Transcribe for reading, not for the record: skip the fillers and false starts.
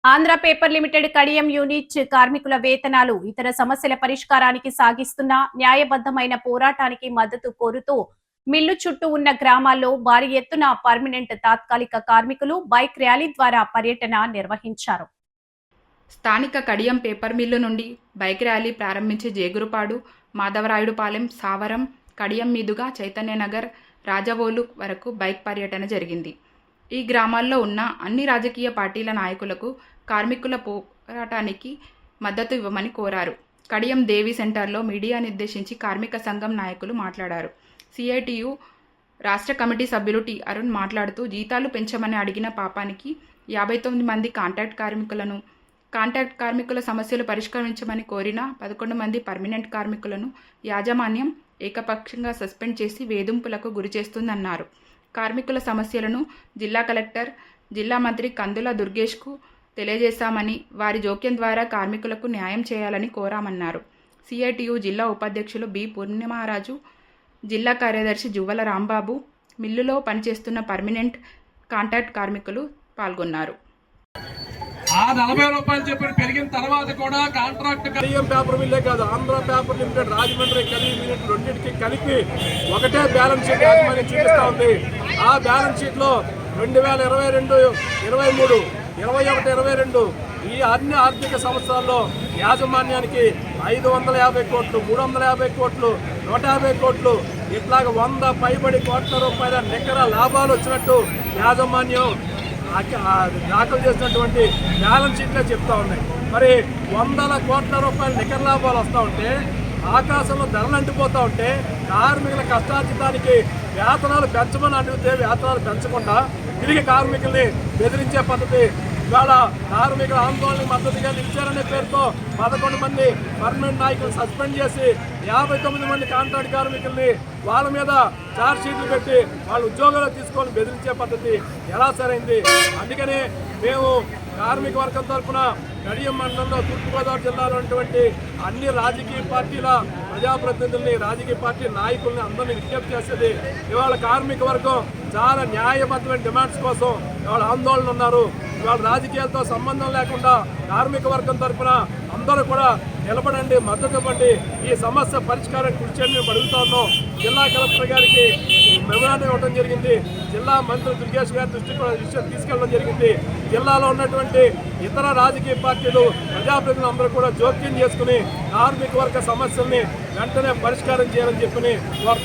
Andhra paper limited Kadiyam unit కార్మికుల వేతనాలు ఇతర సమస్యల పరిష్కారానికి సాగిస్తున్న న్యాయబద్ధమైన పోరాటానికి మద్దతు కోరుతూ మిల్లు చుట్టూ ఉన్న గ్రామాల్లో భారీ ఎత్తున పర్మనెంట్ తాత్కాలిక కార్మికులు బైక్ ర్యాలీ ద్వారా పర్యటన నిర్వహించారు. స్థానిక కడియం పేపర్ మిల్లు నుండి బైక్ ర్యాలీ ప్రారంభించి జేగురుపాడు, మాధవరాయుడుపాలెం, సావరం, కడియం మీదుగా చైతన్యనగర్, రాజవోలు వరకు బైక్ పర్యటన జరిగింది. ఈ గ్రామాల్లో ఉన్న అన్ని రాజకీయ పార్టీల నాయకులకు కార్మికుల పోరాటానికి మద్దతు ఇవ్వమని కోరారు. కడియం దేవి సెంటర్లో మీడియా నిర్దేశించి కార్మిక సంఘం నాయకులు మాట్లాడారు. సిఐటియు రాష్ట్ర కమిటీ సభ్యులు టి అరుణ్ మాట్లాడుతూ జీతాలు పెంచమని అడిగిన పాపానికి 59 మంది కాంట్రాక్ట్ కార్మికుల సమస్యలు పరిష్కరించమని కోరిన 11 మంది పర్మనెంట్ కార్మికులను యాజమాన్యం ఏకపక్షంగా సస్పెండ్ చేసి వేధింపులకు గురిచేస్తుందన్నారు. కార్మికుల సమస్యలను జిల్లా కలెక్టర్, జిల్లా మంత్రి కందుల దుర్గేష్కు తెలియజేశామని, వారి జోక్యం ద్వారా కార్మికులకు న్యాయం చేయాలని కోరామన్నారు. సిఐటియు జిల్లా ఉపాధ్యక్షులు బి పూర్ణిమారాజు, జిల్లా కార్యదర్శి జువ్వల రాంబాబు, మిల్లులో పనిచేస్తున్న పర్మనెంట్, కాంట్రాక్ట్ కార్మికులు పాల్గొన్నారు. ఆ 40 రూపాయలు చెప్పిన పెరిగిన తర్వాత కూడా కాంట్రాక్ట్ కడియం పేపర్ మిల్లే కాదు, Andhra paper limited, Rajahmundry Kadiyam unit రెండింటికి కలిపి ఒకటే బ్యాలెన్స్ షీట్ యాజమాన్యం చూపిస్తూ ఉంది. ఆ బ్యాలెన్స్ షీట్లో 2022, 23, 21, 22 ఈ అన్ని ఆర్థిక సంవత్సరాల్లో యాజమాన్యానికి 550 కోట్లు, 350 కోట్లు, 150 కోట్లు ఇట్లాగ 100 పైబడి కోట్ల రూపాయల నికర లాభాలు వచ్చినట్టు యాజమాన్యం దాఖలు చేసినటువంటి బ్యాలెన్స్ షీట్లే చెప్తా ఉన్నాయి. మరి 100 కోట్ల రూపాయల నికర లాభాలు వస్తూ ఉంటే, ఆకాశంలో ధరలు అంటిపోతూ ఉంటే, కార్మికుల కష్టార్జితానికి వేతనాలు పెంచమని అడిగితే వేతనాలు పెంచకుండా తిరిగి కార్మికుల్ని బెదిరించే పద్ధతి, ఇవాళ కార్మికుల ఆందోళనకు మద్దతుగా నిలిచారనే పేరుతో 11 మంది పర్మనెంట్ నాయకులు సస్పెండ్ చేసి 59 మంది కాంట్రాక్ట్ కార్మికుల్ని వాళ్ళ మీద ఛార్జ్ షీట్లు పెట్టి వాళ్ళ ఉద్యోగాలు తీసుకొని బెదిరించే పద్ధతి ఎలా సరైంది? అందుకని మేము కార్మిక వర్గం తరఫున కడియం మండలంలో తూర్పుగోదావరి జిల్లాలో ఉన్నటువంటి అన్ని రాజకీయ పార్టీల ప్రజాప్రతినిధుల్ని, రాజకీయ పార్టీ నాయకుల్ని అందరినీ విజ్ఞప్తి చేసేది, ఇవాళ కార్మిక వర్గం చాలా న్యాయబద్ధమైన డిమాండ్స్ కోసం ఇవాళ ఆందోళన ఉన్నారు. ఇవాళ రాజకీయాలతో సంబంధం లేకుండా కార్మిక వర్గం తరఫున అందరూ కూడా నిలబడండి, మద్దతు ఇవ్వండి, ఈ సమస్య పరిష్కారం కృషి చేయండి మేము అడుగుతా ఉన్నాం. జిల్లా కలెక్టర్ గారికి మెమోరాండం ఇవ్వడం జరిగింది. జిల్లా మంత్రి దుర్గేష్ గారి దృష్టికి కూడా విషయం తీసుకెళ్లడం జరిగింది. జిల్లాలో ఉన్నటువంటి ఇతర రాజకీయ పార్టీలు, ప్రజాప్రతినిధులు అందరూ కూడా జోక్యం చేసుకుని కార్మిక వర్గ సమస్యల్ని వెంటనే పరిష్కారం చేయాలని చెప్పి కోరుతాం.